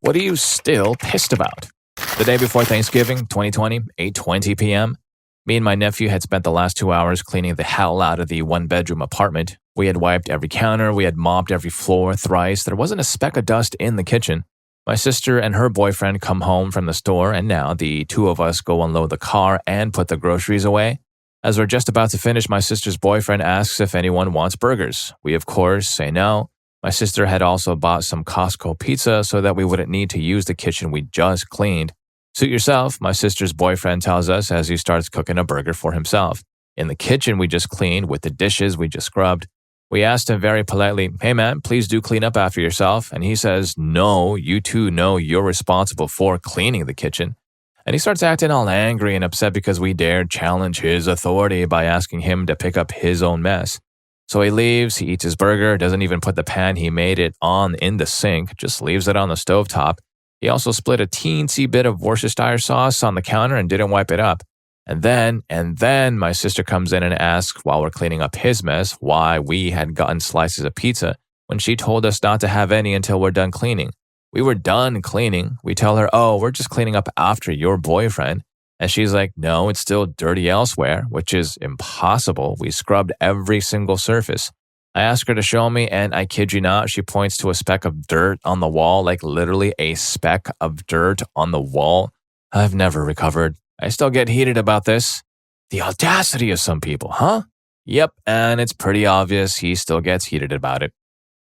What are you still pissed about? The day before Thanksgiving, 2020, 8:20 p.m., me and my nephew had spent the last 2 hours cleaning the hell out of the one-bedroom apartment. We had wiped every counter, we had mopped every floor thrice. There wasn't a speck of dust in the kitchen. My sister and her boyfriend come home from the store, and now the two of us go unload the car and put the groceries away. As we're just about to finish, my sister's boyfriend asks if anyone wants burgers. We, of course, say no. My sister had also bought some Costco pizza so that we wouldn't need to use the kitchen we just cleaned. Suit yourself, my sister's boyfriend tells us as he starts cooking a burger for himself. In the kitchen we just cleaned with the dishes we just scrubbed. We asked him very politely, "Hey man, please do clean up after yourself." And he says, "No, you two know you're responsible for cleaning the kitchen." And he starts acting all angry and upset because we dared challenge his authority by asking him to pick up his own mess. So he leaves, he eats his burger, doesn't even put the pan he made it on in the sink, just leaves it on the stovetop. He also split a teensy bit of Worcestershire sauce on the counter and didn't wipe it up. And then my sister comes in and asks while we're cleaning up his mess why we had gotten slices of pizza when she told us not to have any until we're done cleaning. We were done cleaning. We tell her, "Oh, we're just cleaning up after your boyfriend." And she's like, "No, it's still dirty elsewhere," which is impossible. We scrubbed every single surface. I ask her to show me, and I kid you not, she points to a speck of dirt on the wall, like literally a speck of dirt on the wall. I've never recovered. I still get heated about this. The audacity of some people, huh? Yep, and it's pretty obvious he still gets heated about it.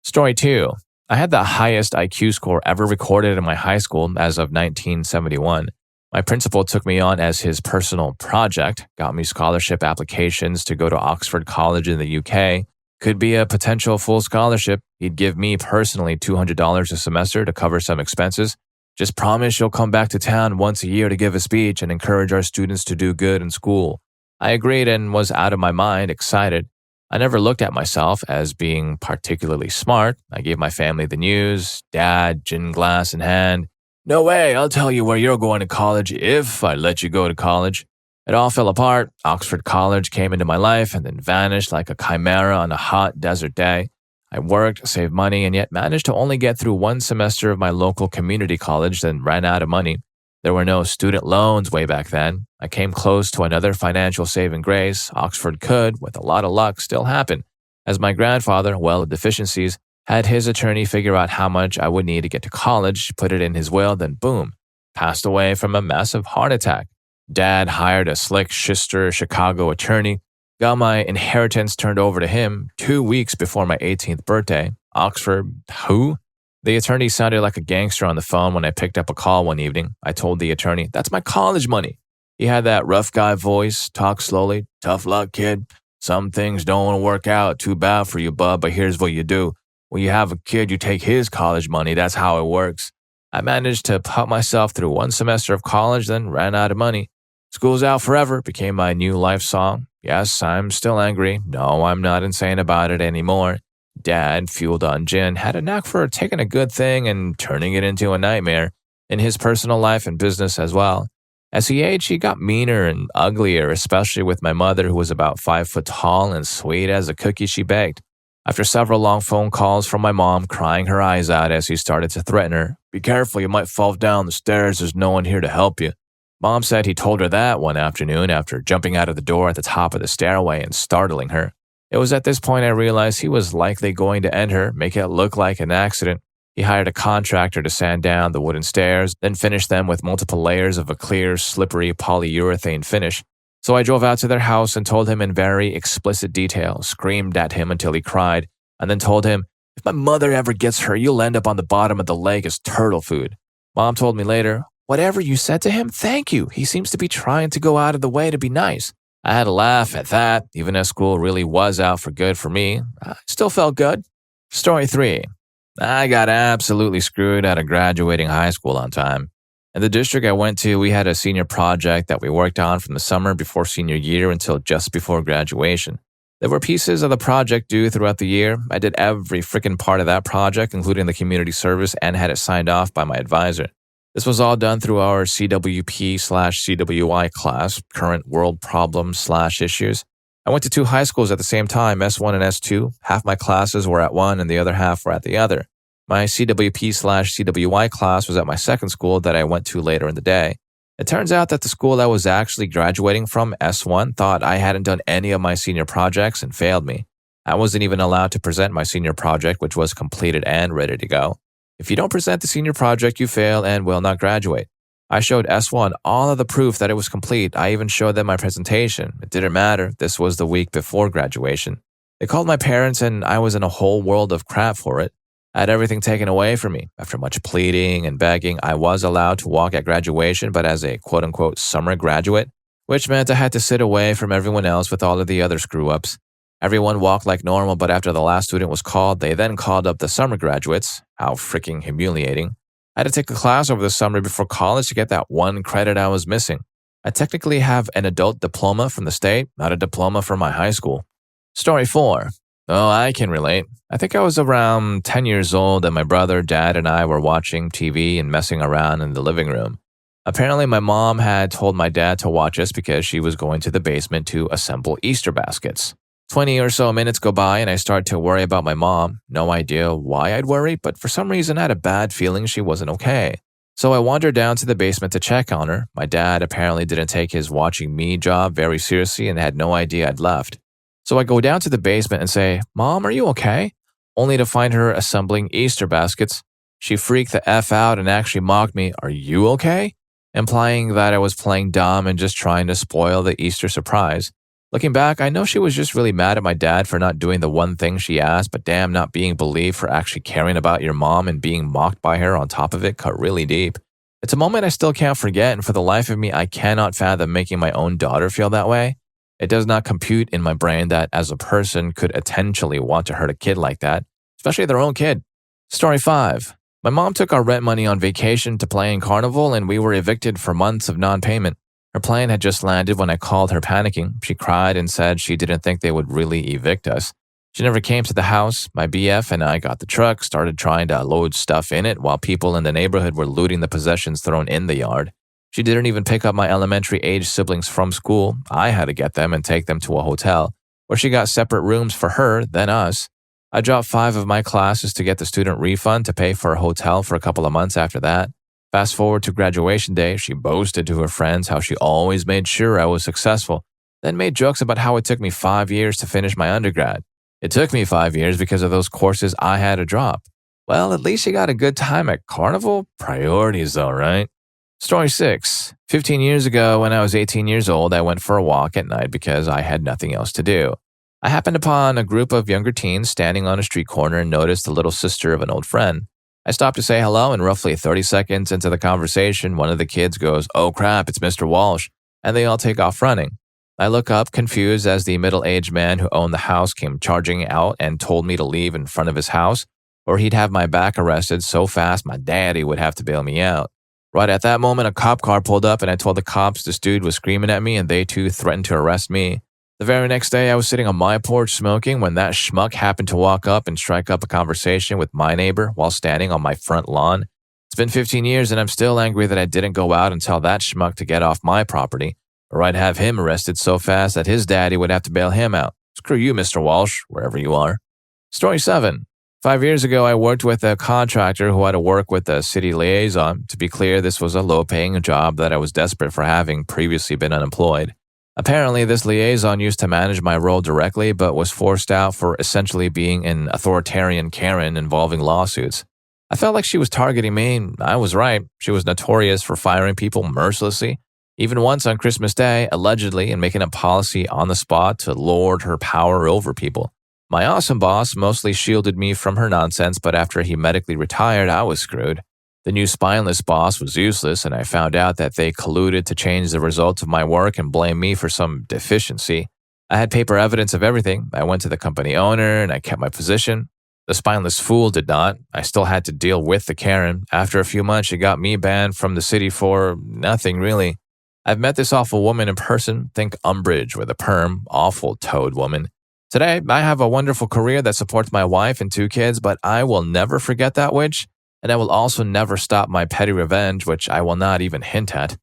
Story 2. I had the highest IQ score ever recorded in my high school as of 1971. My principal took me on as his personal project, got me scholarship applications to go to Oxford College in the UK. Could be a potential full scholarship. He'd give me personally $200 a semester to cover some expenses. Just promise you'll come back to town once a year to give a speech and encourage our students to do good in school. I agreed and was out of my mind excited. I never looked at myself as being particularly smart. I gave my family the news, dad, gin glass in hand. "No way, I'll tell you where you're going to college if I let you go to college." It all fell apart. Oxford College came into my life and then vanished like a chimera on a hot desert day. I worked, saved money, and yet managed to only get through one semester of my local community college, then ran out of money. There were no student loans way back then. I came close to another financial saving grace. Oxford could, with a lot of luck, still happen, as my grandfather, well of deficiencies, had his attorney figure out how much I would need to get to college, put it in his will, then boom, passed away from a massive heart attack. Dad hired a slick Chicago attorney, got my inheritance turned over to him 2 weeks before my 18th birthday. Oxford, who? The attorney sounded like a gangster on the phone when I picked up a call one evening. I told the attorney, "That's my college money." He had that rough guy voice, talked slowly. "Tough luck, kid. Some things don't work out too bad for you, bud, but here's what you do. When you have a kid, you take his college money. That's how it works." I managed to put myself through one semester of college, then ran out of money. "School's out forever" became my new life song. Yes, I'm still angry. No, I'm not insane about it anymore. Dad, fueled on gin, had a knack for taking a good thing and turning it into a nightmare in his personal life and business as well. As he aged, he got meaner and uglier, especially with my mother, who was about 5 foot tall and sweet as a cookie she baked. After several long phone calls from my mom crying her eyes out as he started to threaten her, "Be careful, you might fall down the stairs. There's no one here to help you." Mom said he told her that one afternoon after jumping out of the door at the top of the stairway and startling her. It was at this point I realized he was likely going to end her, make it look like an accident. He hired a contractor to sand down the wooden stairs, then finish them with multiple layers of a clear, slippery polyurethane finish. So I drove out to their house and told him in very explicit detail, screamed at him until he cried, and then told him, "If my mother ever gets hurt, you'll end up on the bottom of the lake as turtle food." Mom told me later, "Whatever you said to him, thank you. He seems to be trying to go out of the way to be nice." I had a laugh at that, even as school really was out for good for me. I still felt good. Story 3. I got absolutely screwed out of graduating high school on time. In the district I went to, we had a senior project that we worked on from the summer before senior year until just before graduation. There were pieces of the project due throughout the year. I did every freaking part of that project, including the community service, and had it signed off by my advisor. This was all done through our CWP/CWI class, Current World Problems/Issues. I went to 2 high schools at the same time, S1 and S2. Half my classes were at one and the other half were at the other. My CWP/CWY class was at my second school that I went to later in the day. It turns out that the school I was actually graduating from, S1, thought I hadn't done any of my senior projects and failed me. I wasn't even allowed to present my senior project, which was completed and ready to go. If you don't present the senior project, you fail and will not graduate. I showed S1 all of the proof that it was complete. I even showed them my presentation. It didn't matter. This was the week before graduation. They called my parents and I was in a whole world of crap for it. I had everything taken away from me. After much pleading and begging, I was allowed to walk at graduation, but as a quote-unquote summer graduate, which meant I had to sit away from everyone else with all of the other screw-ups. Everyone walked like normal, but after the last student was called, they then called up the summer graduates. How freaking humiliating. I had to take a class over the summer before college to get that one credit I was missing. I technically have an adult diploma from the state, not a diploma from my high school. Story 4. Oh, I can relate. I think I was around 10 years old and my brother, dad, and I were watching TV and messing around in the living room. Apparently, my mom had told my dad to watch us because she was going to the basement to assemble Easter baskets. 20 or so minutes go by and I start to worry about my mom. No idea why I'd worry, but for some reason I had a bad feeling she wasn't okay. So I wandered down to the basement to check on her. My dad apparently didn't take his watching me job very seriously and had no idea I'd left. So I go down to the basement and say, "Mom, are you okay?" Only to find her assembling Easter baskets. She freaked the F out and actually mocked me, "Are you okay?" Implying that I was playing dumb and just trying to spoil the Easter surprise. Looking back, I know she was just really mad at my dad for not doing the one thing she asked, but damn, not being believed for actually caring about your mom and being mocked by her on top of it cut really deep. It's a moment I still can't forget, and for the life of me, I cannot fathom making my own daughter feel that way. It does not compute in my brain that as a person could potentially want to hurt a kid like that, especially their own kid. Story 5. My mom took our rent money on vacation to play in Carnival and we were evicted for months of non-payment. Her plane had just landed when I called her panicking. She cried and said she didn't think they would really evict us. She never came to the house. My BF and I got the truck, started trying to load stuff in it while people in the neighborhood were looting the possessions thrown in the yard. She didn't even pick up my elementary-age siblings from school. I had to get them and take them to a hotel, where she got separate rooms for her, then us. I dropped 5 of my classes to get the student refund to pay for a hotel for a couple of months after that. Fast forward to graduation day, she boasted to her friends how she always made sure I was successful, then made jokes about how it took me 5 years to finish my undergrad. It took me 5 years because of those courses I had to drop. Well, at least she got a good time at Carnival. Priorities though, right? Story 6. 15 years ago, when I was 18 years old, I went for a walk at night because I had nothing else to do. I happened upon a group of younger teens standing on a street corner and noticed the little sister of an old friend. I stopped to say hello, and roughly 30 seconds into the conversation, one of the kids goes, "Oh crap, it's Mr. Walsh," and they all take off running. I look up, confused, as the middle-aged man who owned the house came charging out and told me to leave in front of his house, or he'd have my back arrested so fast my daddy would have to bail me out. Right at that moment, a cop car pulled up and I told the cops this dude was screaming at me and they too threatened to arrest me. The very next day, I was sitting on my porch smoking when that schmuck happened to walk up and strike up a conversation with my neighbor while standing on my front lawn. It's been 15 years and I'm still angry that I didn't go out and tell that schmuck to get off my property, or I'd have him arrested so fast that his daddy would have to bail him out. Screw you, Mr. Walsh, wherever you are. Story 7. 5 years ago, I worked with a contractor who had to work with a city liaison. To be clear, this was a low-paying job that I was desperate for, having previously been unemployed. Apparently, this liaison used to manage my role directly, but was forced out for essentially being an authoritarian Karen involving lawsuits. I felt like she was targeting me, and I was right. She was notorious for firing people mercilessly, even once on Christmas Day, allegedly, and making a policy on the spot to lord her power over people. My awesome boss mostly shielded me from her nonsense, but after he medically retired, I was screwed. The new spineless boss was useless, and I found out that they colluded to change the results of my work and blame me for some deficiency. I had paper evidence of everything. I went to the company owner, and I kept my position. The spineless fool did not. I still had to deal with the Karen. After a few months, she got me banned from the city for nothing, really. I've met this awful woman in person. Think Umbridge with a perm, awful toad woman. Today, I have a wonderful career that supports my wife and 2 kids, but I will never forget that witch, and I will also never stop my petty revenge, which I will not even hint at.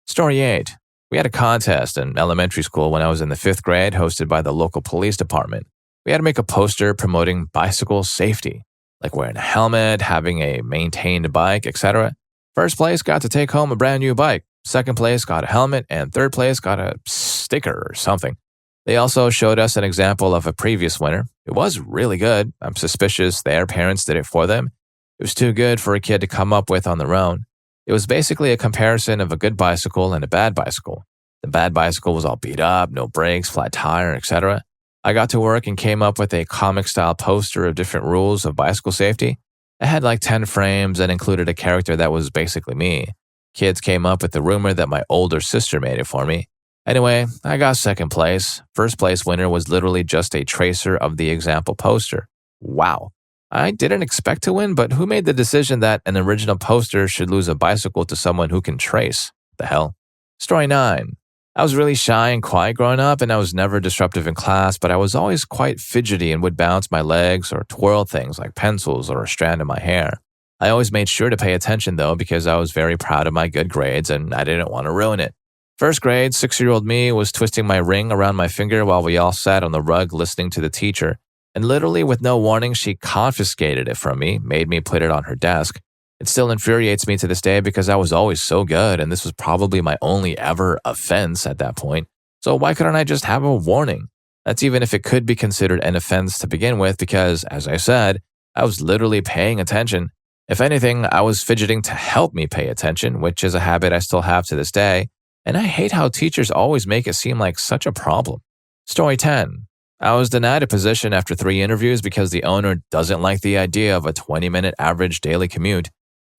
Story 8. We had a contest in elementary school when I was in the 5th grade, hosted by the local police department. We had to make a poster promoting bicycle safety. like wearing a helmet, having a maintained bike, etc. First place got to take home a brand new bike. Second place got a helmet, and third place got a sticker or something. They also showed us an example of a previous winner. It was really good. I'm suspicious their parents did it for them. It was too good for a kid to come up with on their own. It was basically a comparison of a good bicycle and a bad bicycle. The bad bicycle was all beat up, no brakes, flat tire, etc. I got to work and came up with a comic-style poster of different rules of bicycle safety. I had like 10 frames and included a character that was basically me. Kids came up with the rumor that my older sister made it for me. Anyway, I got second place. First place winner was literally just a tracer of the example poster. Wow. I didn't expect to win, but who made the decision that an original poster should lose a bicycle to someone who can trace? The hell? Story 9. I was really shy and quiet growing up, and I was never disruptive in class, but I was always quite fidgety and would bounce my legs or twirl things like pencils or a strand of my hair. I always made sure to pay attention though because I was very proud of my good grades and I didn't want to ruin it. First grade, 6-year-old me was twisting my ring around my finger while we all sat on the rug listening to the teacher, and literally with no warning, she confiscated it from me, made me put it on her desk. It still infuriates me to this day because I was always so good and this was probably my only ever offense at that point. So why couldn't I just have a warning? That's even if it could be considered an offense to begin with because, as I said, I was literally paying attention. If anything, I was fidgeting to help me pay attention, which is a habit I still have to this day, and I hate how teachers always make it seem like such a problem. Story 10. I was denied a position after 3 interviews because the owner doesn't like the idea of a 20-minute average daily commute.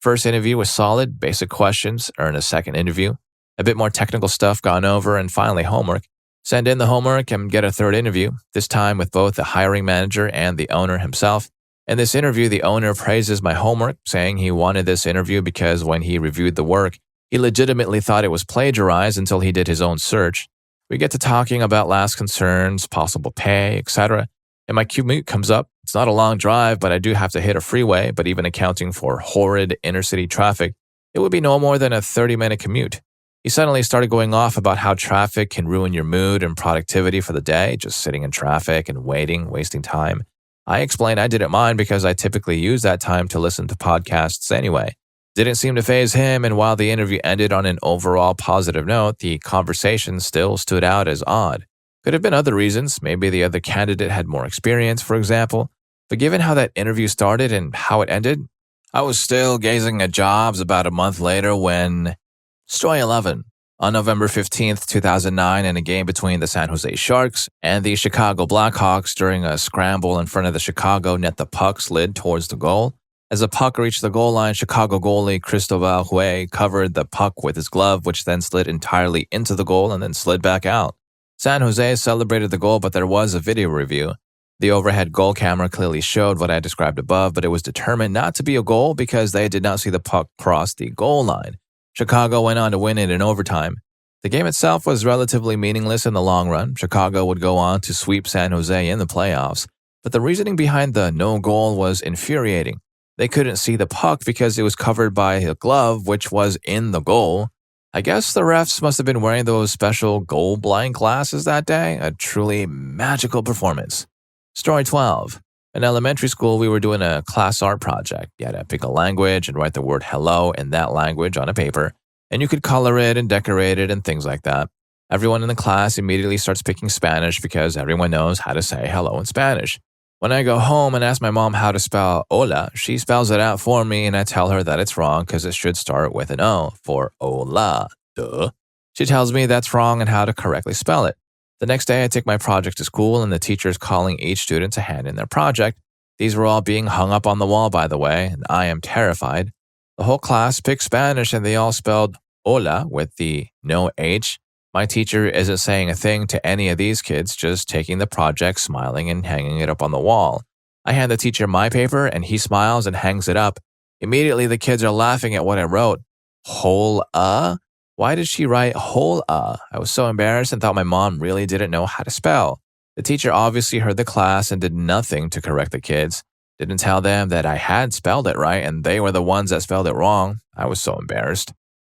First interview was solid, basic questions, earn a second interview, a bit more technical stuff gone over, and finally homework. Send in the homework and get a third interview, this time with both the hiring manager and the owner himself. In this interview, the owner praises my homework, saying he wanted this interview because when he reviewed the work, he legitimately thought it was plagiarized until he did his own search. We get to talking about last concerns, possible pay, etc. And my commute comes up. It's not a long drive, but I do have to hit a freeway, but even accounting for horrid inner-city traffic, it would be no more than a 30-minute commute. He suddenly started going off about how traffic can ruin your mood and productivity for the day, just sitting in traffic and waiting, wasting time. I explained I didn't mind because I typically use that time to listen to podcasts anyway. Didn't seem to faze him, and while the interview ended on an overall positive note, the conversation still stood out as odd. Could have been other reasons, maybe the other candidate had more experience, for example. But given how that interview started and how it ended, I was still gazing at jobs about a month later when... Story 11. On November 15th, 2009, in a game between the San Jose Sharks and the Chicago Blackhawks during a scramble in front of the Chicago net, the puck slid towards the goal. As the puck reached the goal line, Chicago goalie Cristobal Huey covered the puck with his glove, which then slid entirely into the goal and then slid back out. San Jose celebrated the goal, but there was a video review. The overhead goal camera clearly showed what I described above, but it was determined not to be a goal because they did not see the puck cross the goal line. Chicago went on to win it in overtime. The game itself was relatively meaningless in the long run. Chicago would go on to sweep San Jose in the playoffs, but the reasoning behind the no goal was infuriating. They couldn't see the puck because it was covered by a glove, which was in the goal. I guess the refs must have been wearing those special goal-blind glasses that day. A truly magical performance. Story 12. In elementary school, we were doing a class art project. You had to pick a language and write the word hello in that language on a paper, and you could color it and decorate it and things like that. Everyone in the class immediately starts picking Spanish because everyone knows how to say hello in Spanish. When I go home and ask my mom how to spell hola, she spells it out for me and I tell her that it's wrong because it should start with an O for hola, duh. She tells me that's wrong and how to correctly spell it. The next day I take my project to school and the teacher is calling each student to hand in their project. These were all being hung up on the wall, by the way, and I am terrified. The whole class picked Spanish and they all spelled hola with the no H. My teacher isn't saying a thing to any of these kids, just taking the project, smiling, and hanging it up on the wall. I hand the teacher my paper, and he smiles and hangs it up. Immediately, the kids are laughing at what I wrote. Whole-a? Why did she write whole-a? I was so embarrassed and thought my mom really didn't know how to spell. The teacher obviously heard the class and did nothing to correct the kids. Didn't tell them that I had spelled it right, and they were the ones that spelled it wrong. I was so embarrassed.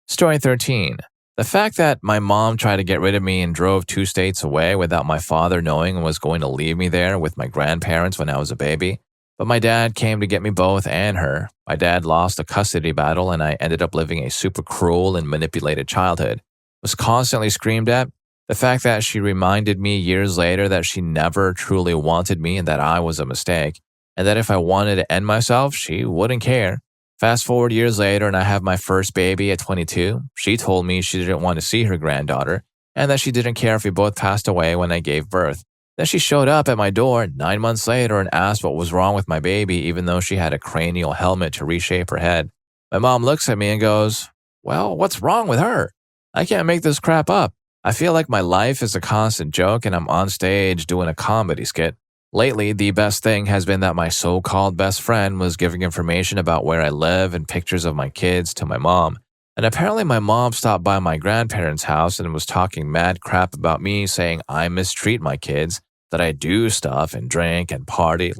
Story 13. The fact that my mom tried to get rid of me and drove 2 states away without my father knowing and was going to leave me there with my grandparents when I was a baby, But my dad came to get me both and her. My dad lost a custody battle and I ended up living a super cruel and manipulated childhood. Was constantly screamed at. The fact that she reminded me years later that she never truly wanted me and that I was a mistake, and that if I wanted to end myself, she wouldn't care. Fast forward years later and I have my first baby at 22. She told me she didn't want to see her granddaughter and that she didn't care if we both passed away when I gave birth. Then she showed up at my door 9 months later and asked what was wrong with my baby, even though she had a cranial helmet to reshape her head. My mom looks at me and goes, "Well, what's wrong with her? I can't make this crap up. I feel like my life is a constant joke and I'm on stage doing a comedy skit." Lately, the best thing has been that my so-called best friend was giving information about where I live and pictures of my kids to my mom. And apparently my mom stopped by my grandparents' house and was talking mad crap about me, saying I mistreat my kids, that I do stuff and drink and party,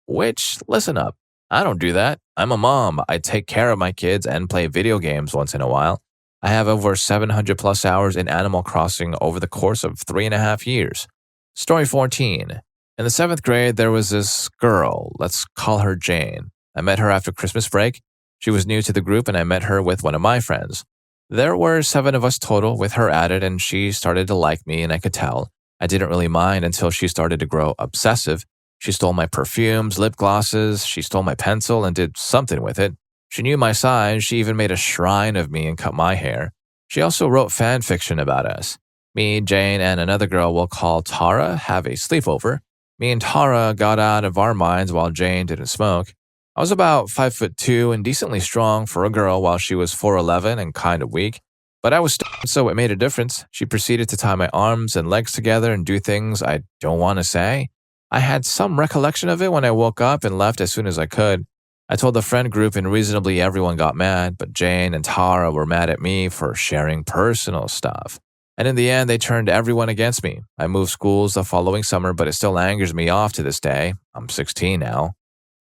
which, listen up, I don't do that. I'm a mom. I take care of my kids and play video games once in a while. I have over 700 plus hours in Animal Crossing over the course of 3.5 years. Story 14. In the 7th grade, there was this girl. Let's call her Jane. I met her after Christmas break. She was new to the group and I met her with one of my friends. There were 7 of us total with her added and she started to like me and I could tell. I didn't really mind until she started to grow obsessive. She stole my perfumes, lip glosses, she stole my pencil and did something with it. She knew my size, she even made a shrine of me and cut my hair. She also wrote fan fiction about us. Me, Jane, and another girl we'll call Tara have a sleepover. Me and Tara got out of our minds while Jane didn't smoke. I was about 5'2" and decently strong for a girl while she was 4'11" and kind of weak. But I was stoned, so it made a difference. She proceeded to tie my arms and legs together and do things I don't want to say. I had some recollection of it when I woke up and left as soon as I could. I told the friend group and reasonably everyone got mad, but Jane and Tara were mad at me for sharing personal stuff. And in the end, they turned everyone against me. I moved schools the following summer, but it still angers me off to this day. I'm 16 now.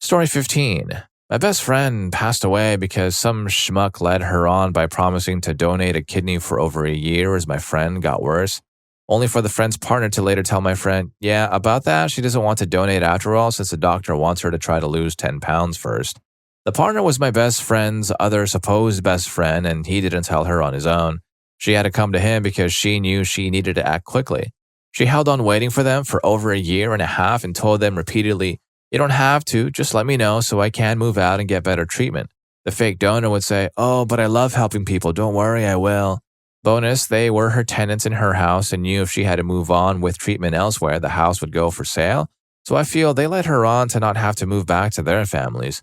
Story 15. My best friend passed away because some schmuck led her on by promising to donate a kidney for over a year as my friend got worse. Only for the friend's partner to later tell my friend, yeah, about that, she doesn't want to donate after all since the doctor wants her to try to lose 10 pounds first. The partner was my best friend's other supposed best friend and he didn't tell her on his own. She had to come to him because she knew she needed to act quickly. She held on waiting for them for over a year and a half and told them repeatedly, "You don't have to, just let me know so I can move out and get better treatment." The fake donor would say, "Oh, but I love helping people, don't worry, I will." Bonus, they were her tenants in her house and knew if she had to move on with treatment elsewhere, the house would go for sale. So I feel they led her on to not have to move back to their families.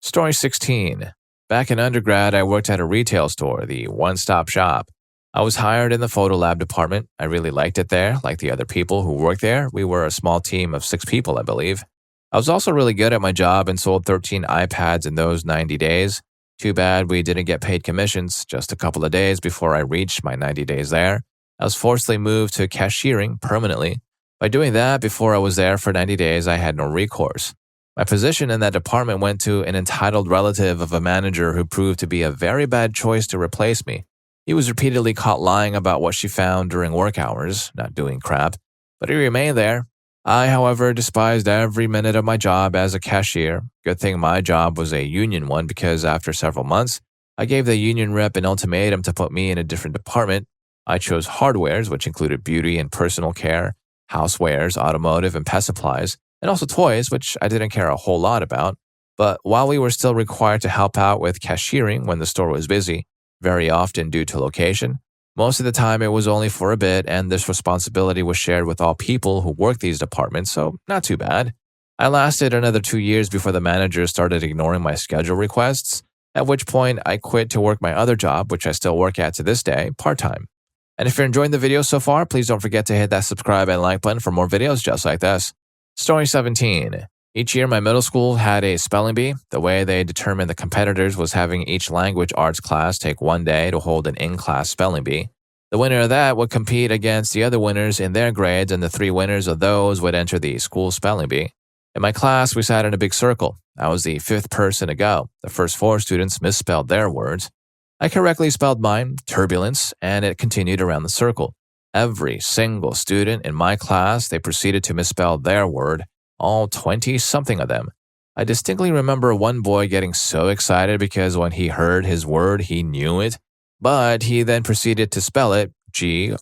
Story 16. Back in undergrad, I worked at a retail store, the one-stop shop. I was hired in the photo lab department. I really liked it there, like the other people who worked there. We were a small team of 6 people, I believe. I was also really good at my job and sold 13 iPads in those 90 days. Too bad we didn't get paid commissions just a couple of days before I reached my 90 days there. I was forcibly moved to cashiering permanently. By doing that before I was there for 90 days, I had no recourse. My position in that department went to an entitled relative of a manager who proved to be a very bad choice to replace me. He was repeatedly caught lying about what she found during work hours, not doing crap, but he remained there. I, however, despised every minute of my job as a cashier. Good thing my job was a union one because after several months, I gave the union rep an ultimatum to put me in a different department. I chose hardwares, which included beauty and personal care, housewares, automotive, and pet supplies, and also toys, which I didn't care a whole lot about. But while we were still required to help out with cashiering when the store was busy, very often due to location, most of the time it was only for a bit, and this responsibility was shared with all people who worked these departments, so not too bad. I lasted another 2 years before the manager started ignoring my schedule requests, at which point I quit to work my other job, which I still work at to this day, part-time. And if you're enjoying the video so far, please don't forget to hit that subscribe and like button for more videos just like this. Story 17. Each year, my middle school had a spelling bee. The way they determined the competitors was having each language arts class take 1 day to hold an in-class spelling bee. The winner of that would compete against the other winners in their grades, and the 3 winners of those would enter the school spelling bee. In my class, we sat in a big circle. I was the 5th person to go. The first 4 students misspelled their words. I correctly spelled mine, turbulence, and it continued around the circle. Every single student in my class, they proceeded to misspell their word, all 20-something of them. I distinctly remember one boy getting so excited because when he heard his word, he knew it, but he then proceeded to spell it Grammmer.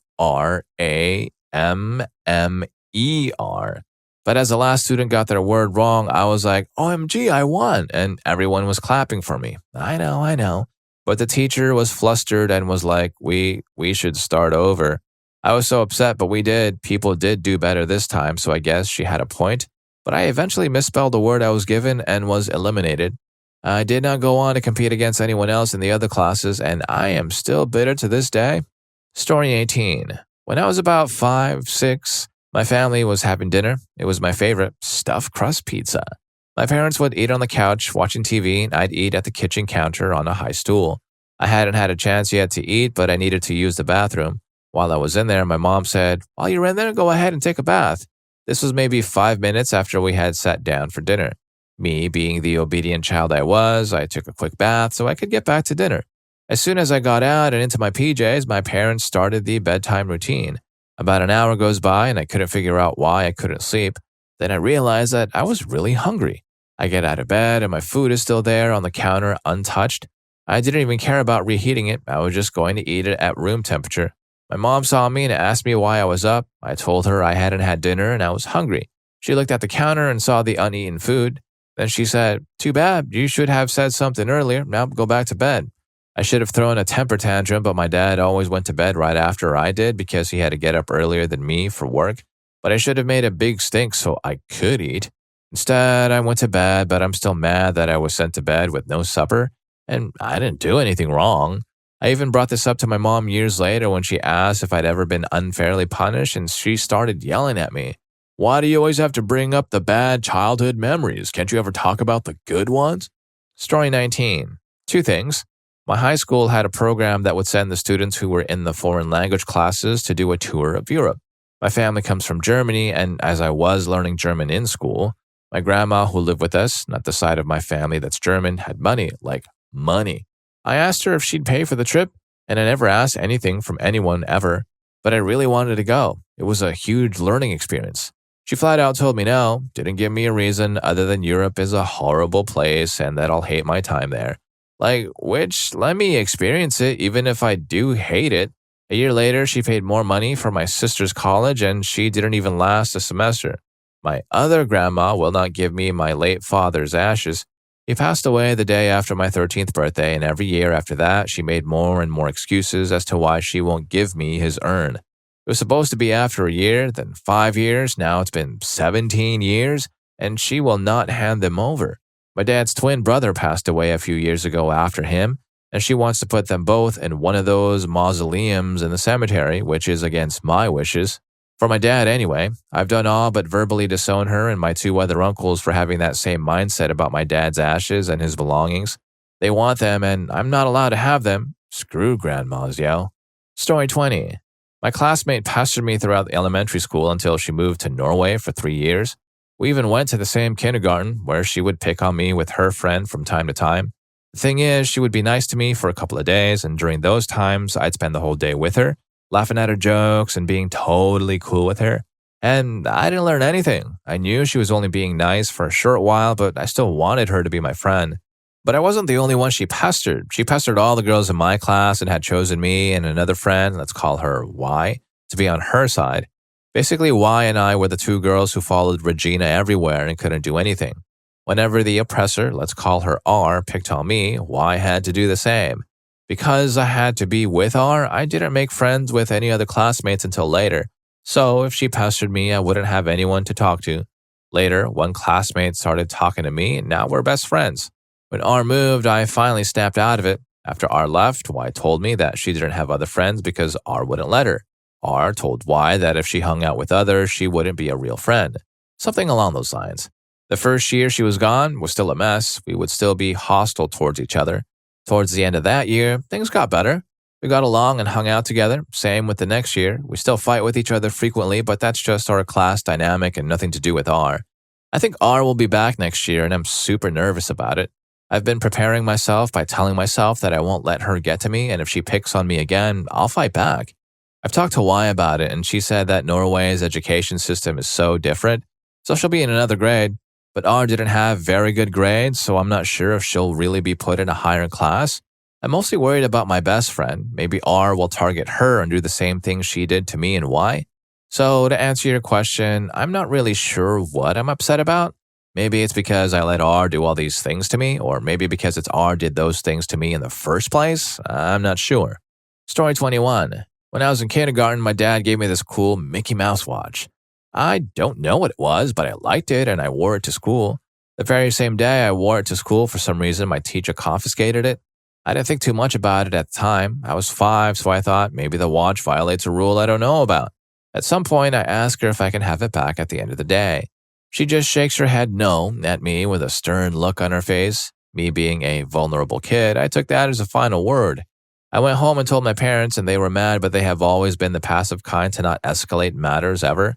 But as the last student got their word wrong, I was like, OMG, I won, and everyone was clapping for me. I know. But the teacher was flustered and was like, we should start over. I was so upset, but we did. People did do better this time, so I guess she had a point. But I eventually misspelled the word I was given and was eliminated. I did not go on to compete against anyone else in the other classes, and I am still bitter to this day. Story 18. When I was about 5, 6, my family was having dinner. It was my favorite, stuffed crust pizza. My parents would eat on the couch, watching TV, and I'd eat at the kitchen counter on a high stool. I hadn't had a chance yet to eat, but I needed to use the bathroom. While I was in there, my mom said, "While you're in there, go ahead and take a bath." This was maybe 5 minutes after we had sat down for dinner. Me, being the obedient child I was, I took a quick bath so I could get back to dinner. As soon as I got out and into my PJs, my parents started the bedtime routine. About an hour goes by and I couldn't figure out why I couldn't sleep. Then I realized that I was really hungry. I get out of bed and my food is still there on the counter untouched. I didn't even care about reheating it. I was just going to eat it at room temperature. My mom saw me and asked me why I was up. I told her I hadn't had dinner and I was hungry. She looked at the counter and saw the uneaten food. Then she said, "Too bad, you should have said something earlier. Now go back to bed." I should have thrown a temper tantrum, but my dad always went to bed right after I did because he had to get up earlier than me for work. But I should have made a big stink so I could eat. Instead, I went to bed, but I'm still mad that I was sent to bed with no supper. And I didn't do anything wrong. I even brought this up to my mom years later when she asked if I'd ever been unfairly punished, and she started yelling at me. "Why do you always have to bring up the bad childhood memories? Can't you ever talk about the good ones?" Story 19. 2 things. My high school had a program that would send the students who were in the foreign language classes to do a tour of Europe. My family comes from Germany, and as I was learning German in school, my grandma who lived with us, not the side of my family that's German, had money, like money. I asked her if she'd pay for the trip, and I never asked anything from anyone ever, but I really wanted to go. It was a huge learning experience. She flat out told me no, didn't give me a reason other than Europe is a horrible place and that I'll hate my time there. Which, let me experience it even if I do hate it. A year later, she paid more money for my sister's college and she didn't even last a semester. My other grandma will not give me my late father's ashes. He passed away the day after my 13th birthday, and every year after that, she made more and more excuses as to why she won't give me his urn. It was supposed to be after a year, then 5 years, now it's been 17 years, and she will not hand them over. My dad's twin brother passed away a few years ago after him, and she wants to put them both in one of those mausoleums in the cemetery, which is against my wishes. For my dad, anyway, I've done all but verbally disown her and my 2 other uncles for having that same mindset about my dad's ashes and his belongings. They want them, and I'm not allowed to have them. Screw grandmas, yo. Story 20. My classmate pestered me throughout elementary school until she moved to Norway for 3 years. We even went to the same kindergarten, where she would pick on me with her friend from time to time. The thing is, she would be nice to me for a couple of days, and during those times, I'd spend the whole day with her, laughing at her jokes and being totally cool with her. And I didn't learn anything. I knew she was only being nice for a short while, but I still wanted her to be my friend. But I wasn't the only one she pestered. She pestered all the girls in my class and had chosen me and another friend, let's call her Y, to be on her side. Basically, Y and I were the 2 girls who followed Regina everywhere and couldn't do anything. Whenever the oppressor, let's call her R, picked on me, Y had to do the same. Because I had to be with R, I didn't make friends with any other classmates until later. So if she pestered me, I wouldn't have anyone to talk to. Later, one classmate started talking to me, and now we're best friends. When R moved, I finally snapped out of it. After R left, Y told me that she didn't have other friends because R wouldn't let her. R told Y that if she hung out with others, she wouldn't be a real friend. Something along those lines. The first year she was gone was still a mess. We would still be hostile towards each other. Towards the end of that year, things got better. We got along and hung out together. Same with the next year. We still fight with each other frequently, but that's just our class dynamic and nothing to do with R. I think R will be back next year, and I'm super nervous about it. I've been preparing myself by telling myself that I won't let her get to me, and if she picks on me again, I'll fight back. I've talked to Y about it, and she said that Norway's education system is so different, so she'll be in another grade. But R didn't have very good grades, so I'm not sure if she'll really be put in a higher class. I'm mostly worried about my best friend. Maybe R will target her and do the same thing she did to me and Y. So, to answer your question, I'm not really sure what I'm upset about. Maybe it's because I let R do all these things to me, or maybe because it's R did those things to me in the first place. I'm not sure. Story 21. When I was in kindergarten, my dad gave me this cool Mickey Mouse watch. I don't know what it was, but I liked it and I wore it to school. The very same day I wore it to school, for some reason, my teacher confiscated it. I didn't think too much about it at the time. I was 5, so I thought maybe the watch violates a rule I don't know about. At some point, I ask her if I can have it back at the end of the day. She just shakes her head no at me with a stern look on her face. Me being a vulnerable kid, I took that as a final word. I went home and told my parents, and they were mad, but they have always been the passive kind to not escalate matters ever.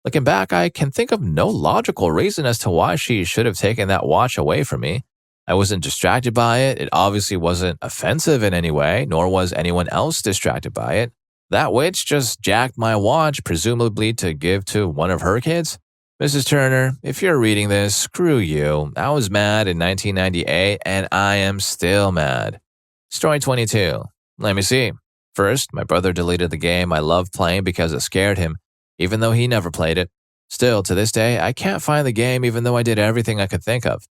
Looking back, I can think of no logical reason as to why she should have taken that watch away from me. I wasn't distracted by it. It obviously wasn't offensive in any way, nor was anyone else distracted by it. That witch just jacked my watch, presumably to give to one of her kids. Mrs. Turner, if you're reading this, screw you. I was mad in 1998, and I am still mad. Story 22. Let me see. First, my brother deleted the game I loved playing because it scared him, even though he never played it. Still, to this day, I can't find the game even though I did everything I could think of.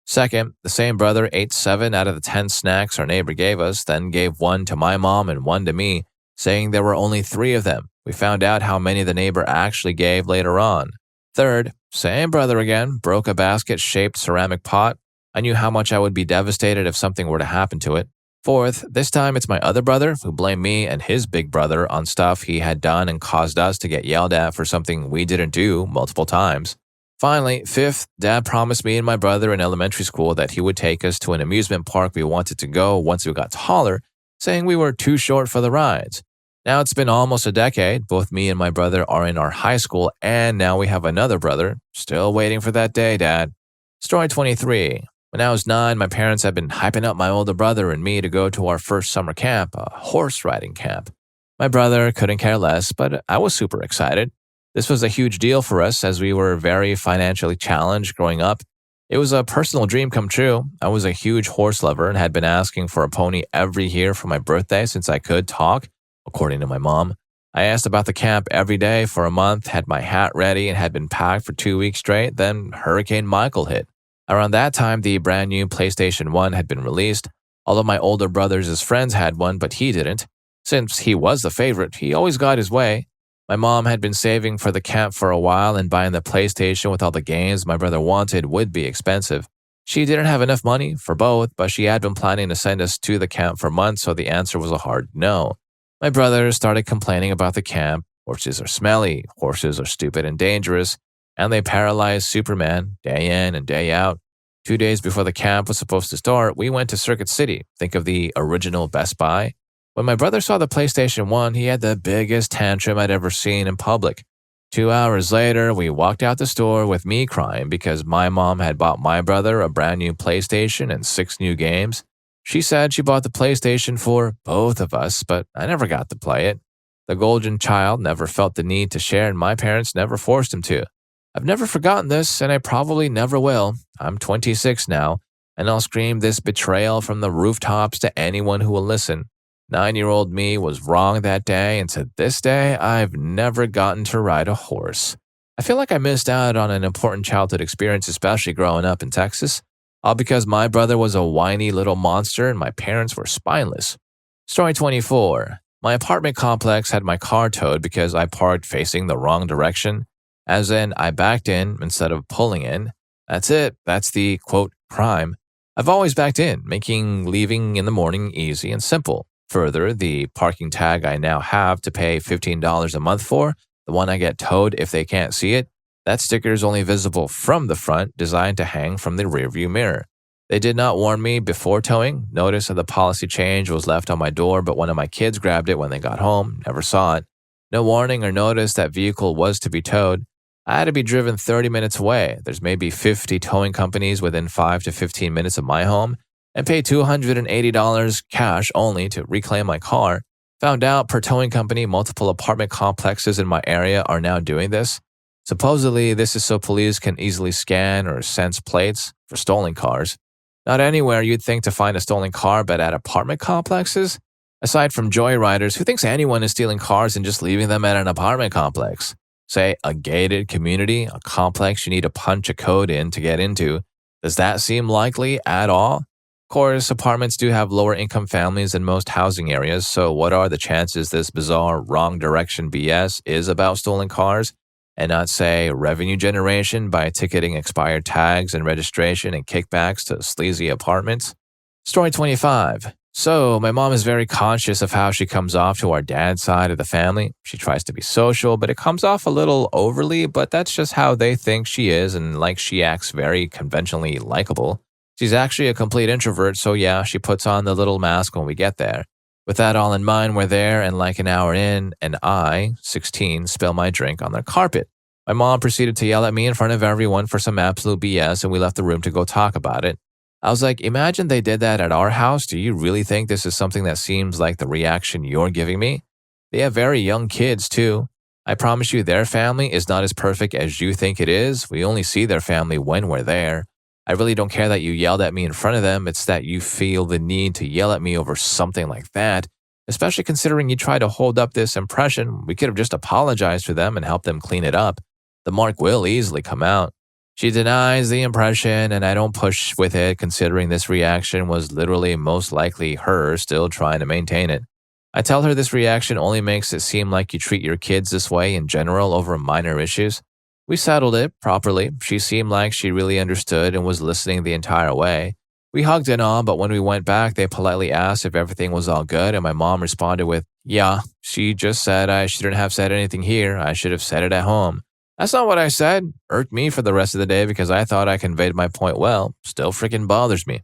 Second, the same brother ate 7 out of the 10 snacks our neighbor gave us, then gave 1 to my mom and 1 to me, saying there were only 3 of them. We found out how many the neighbor actually gave later on. Third, same brother again, broke a basket-shaped ceramic pot. I knew how much I would be devastated if something were to happen to it. Fourth, this time it's my other brother who blamed me and his big brother on stuff he had done and caused us to get yelled at for something we didn't do multiple times. Finally, fifth, Dad promised me and my brother in elementary school that he would take us to an amusement park we wanted to go once we got taller, saying we were too short for the rides. Now it's been almost a decade. Both me and my brother are in our high school, and now we have another brother. Still waiting for that day, Dad. Story 23. When I was 9, my parents had been hyping up my older brother and me to go to our first summer camp, a horse riding camp. My brother couldn't care less, but I was super excited. This was a huge deal for us as we were very financially challenged growing up. It was a personal dream come true. I was a huge horse lover and had been asking for a pony every year for my birthday since I could talk, according to my mom. I asked about the camp every day for a month, had my hat ready, and had been packed for 2 weeks straight. Then Hurricane Michael hit. Around that time, the brand new PlayStation 1 had been released. All of my older brothers' friends had one, but he didn't. Since he was the favorite, he always got his way. My mom had been saving for the camp for a while, and buying the PlayStation with all the games my brother wanted would be expensive. She didn't have enough money for both, but she had been planning to send us to the camp for months, so the answer was a hard no. My brother started complaining about the camp. Horses are smelly, horses are stupid and dangerous, and they paralyze Superman day in and day out. 2 days before the camp was supposed to start, we went to Circuit City. Think of the original Best Buy. When my brother saw the PlayStation 1, he had the biggest tantrum I'd ever seen in public. 2 hours later, we walked out the store with me crying because my mom had bought my brother a brand new PlayStation and 6 new games. She said she bought the PlayStation for both of us, but I never got to play it. The golden child never felt the need to share, and my parents never forced him to. I've never forgotten this, and I probably never will. I'm 26 now, and I'll scream this betrayal from the rooftops to anyone who will listen. 9-year-old me was wrong that day, and to this day, I've never gotten to ride a horse. I feel like I missed out on an important childhood experience, especially growing up in Texas, all because my brother was a whiny little monster and my parents were spineless. Story 24. My apartment complex had my car towed because I parked facing the wrong direction. As in, I backed in instead of pulling in. That's it. That's the, quote, crime. I've always backed in, making leaving in the morning easy and simple. Further, the parking tag I now have to pay $15 a month for, the one I get towed if they can't see it, that sticker is only visible from the front, designed to hang from the rearview mirror. They did not warn me before towing. Notice of the policy change was left on my door, but one of my kids grabbed it when they got home. Never saw it. No warning or notice that vehicle was to be towed. I had to be driven 30 minutes away. There's maybe 50 towing companies within 5 to 15 minutes of my home, and pay $280 cash only to reclaim my car. Found out per towing company, multiple apartment complexes in my area are now doing this. Supposedly, this is so police can easily scan or sense plates for stolen cars. Not anywhere you'd think to find a stolen car, but at apartment complexes? Aside from joyriders, who thinks anyone is stealing cars and just leaving them at an apartment complex? Say, a gated community, a complex you need to punch a code in to get into. Does that seem likely at all? Of course, apartments do have lower income families in most housing areas, so what are the chances this bizarre wrong direction BS is about stolen cars and not, say, revenue generation by ticketing expired tags and registration and kickbacks to sleazy apartments? Story 25. So, my mom is very conscious of how she comes off to our dad's side of the family. She tries to be social, but it comes off a little overly, but that's just how they think she is, and like she acts very conventionally likable. She's actually a complete introvert, so yeah, she puts on the little mask when we get there. With that all in mind, we're there, and like an hour in, and I, 16, spill my drink on the carpet. My mom proceeded to yell at me in front of everyone for some absolute BS, and we left the room to go talk about it. I was like, imagine they did that at our house. Do you really think this is something that seems like the reaction you're giving me? They have very young kids, too. I promise you their family is not as perfect as you think it is. We only see their family when we're there. I really don't care that you yelled at me in front of them. It's that you feel the need to yell at me over something like that, especially considering you try to hold up this impression. We could have just apologized to them and helped them clean it up. The mark will easily come out. She denies the impression, and I don't push with it, considering this reaction was literally most likely her still trying to maintain it. I tell her this reaction only makes it seem like you treat your kids this way in general over minor issues. We settled it properly. She seemed like she really understood and was listening the entire way. We hugged and all, but when we went back, they politely asked if everything was all good, and my mom responded with, "Yeah, she just said I shouldn't have said anything here. I should have said it at home." That's not what I said. Irked me for the rest of the day because I thought I conveyed my point well. Still freaking bothers me.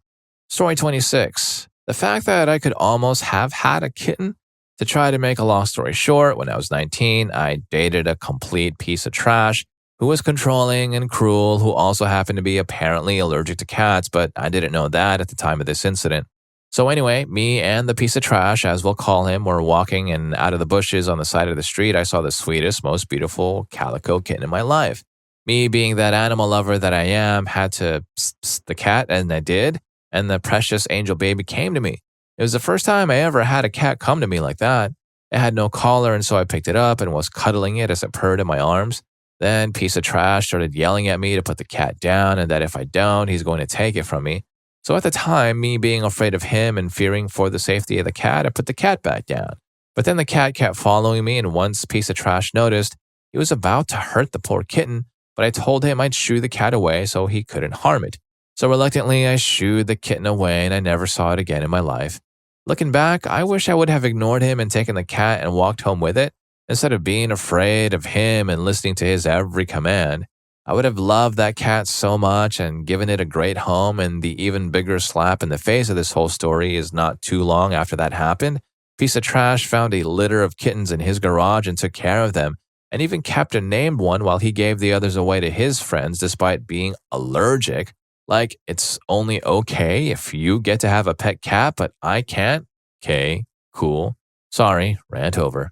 Story 26. The fact that I could almost have had a kitten. To try to make a long story short, when I was 19, I dated a complete piece of trash who was controlling and cruel, who also happened to be apparently allergic to cats, but I didn't know that at the time of this incident. So anyway, me and the piece of trash, as we'll call him, were walking, and out of the bushes on the side of the street, I saw the sweetest, most beautiful calico kitten in my life. Me, being that animal lover that I am, had to psst the cat, and I did, and the precious angel baby came to me. It was the first time I ever had a cat come to me like that. It had no collar, and so I picked it up and was cuddling it as it purred in my arms. Then piece of trash started yelling at me to put the cat down and that if I don't, he's going to take it from me. So at the time, me being afraid of him and fearing for the safety of the cat, I put the cat back down. But then the cat kept following me, and once piece of trash noticed, he was about to hurt the poor kitten, but I told him I'd shoo the cat away so he couldn't harm it. So reluctantly, I shooed the kitten away, and I never saw it again in my life. Looking back, I wish I would have ignored him and taken the cat and walked home with it, instead of being afraid of him and listening to his every command. I would have loved that cat so much and given it a great home, and the even bigger slap in the face of this whole story is not too long after that happened. Piece of trash found a litter of kittens in his garage and took care of them, and even kept and named one while he gave the others away to his friends despite being allergic. Like, it's only okay if you get to have a pet cat, but I can't? Okay, cool. Sorry, rant over.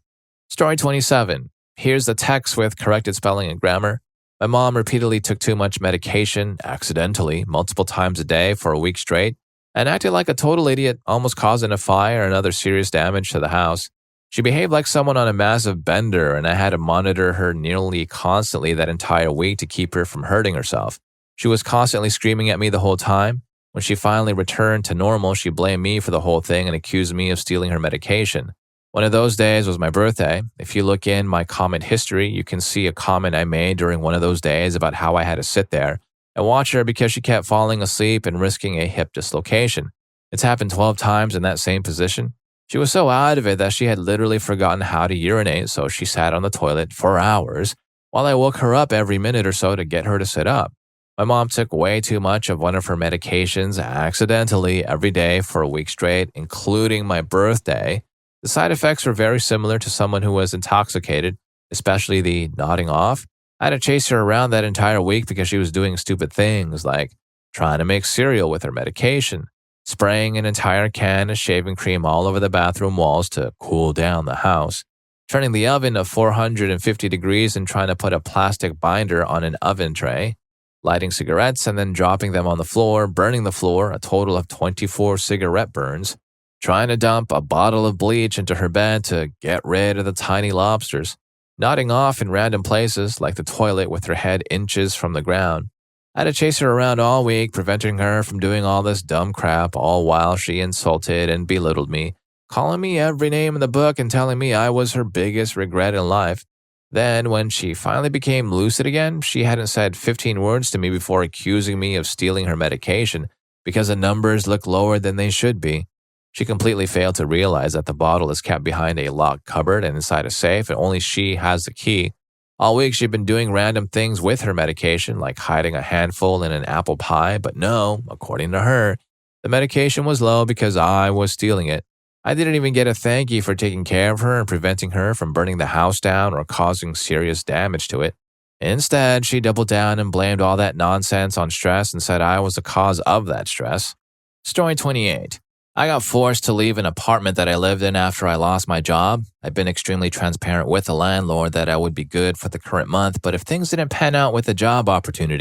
Story 27. Here's the text with corrected spelling and grammar. My mom repeatedly took too much medication, accidentally, multiple times a day for a week straight, and acted like a total idiot, almost causing a fire and other serious damage to the house. She behaved like someone on a massive bender, and I had to monitor her nearly constantly that entire week to keep her from hurting herself. She was constantly screaming at me the whole time. When she finally returned to normal, she blamed me for the whole thing and accused me of stealing her medication. One of those days was my birthday. If you look in my comment history, you can see a comment I made during one of those days about how I had to sit there and watch her because she kept falling asleep and risking a hip dislocation. It's happened 12 times in that same position. She was so out of it that she had literally forgotten how to urinate, so she sat on the toilet for hours while I woke her up every minute or so to get her to sit up. My mom took way too much of one of her medications accidentally every day for a week straight, including my birthday. The side effects were very similar to someone who was intoxicated, especially the nodding off. I had to chase her around that entire week because she was doing stupid things like trying to make cereal with her medication, spraying an entire can of shaving cream all over the bathroom walls to cool down the house, turning the oven to 450 degrees and trying to put a plastic binder on an oven tray, lighting cigarettes and then dropping them on the floor, burning the floor, a total of 24 cigarette burns, trying to dump a bottle of bleach into her bed to get rid of the tiny lobsters, nodding off in random places like the toilet with her head inches from the ground. I had to chase her around all week, preventing her from doing all this dumb crap, all while she insulted and belittled me, calling me every name in the book and telling me I was her biggest regret in life. Then, when she finally became lucid again, she hadn't said 15 words to me before accusing me of stealing her medication because the numbers look lower than they should be. She completely failed to realize that the bottle is kept behind a locked cupboard and inside a safe, and only she has the key. All week, she'd been doing random things with her medication, like hiding a handful in an apple pie, but no, according to her, the medication was low because I was stealing it. I didn't even get a thank you for taking care of her and preventing her from burning the house down or causing serious damage to it. Instead, she doubled down and blamed all that nonsense on stress and said I was the cause of that stress. Story 28. I got forced to leave an apartment that I lived in after I lost my job. I'd been extremely transparent with the landlord that I would be good for the current month, but if things didn't pan out with the job opportunity,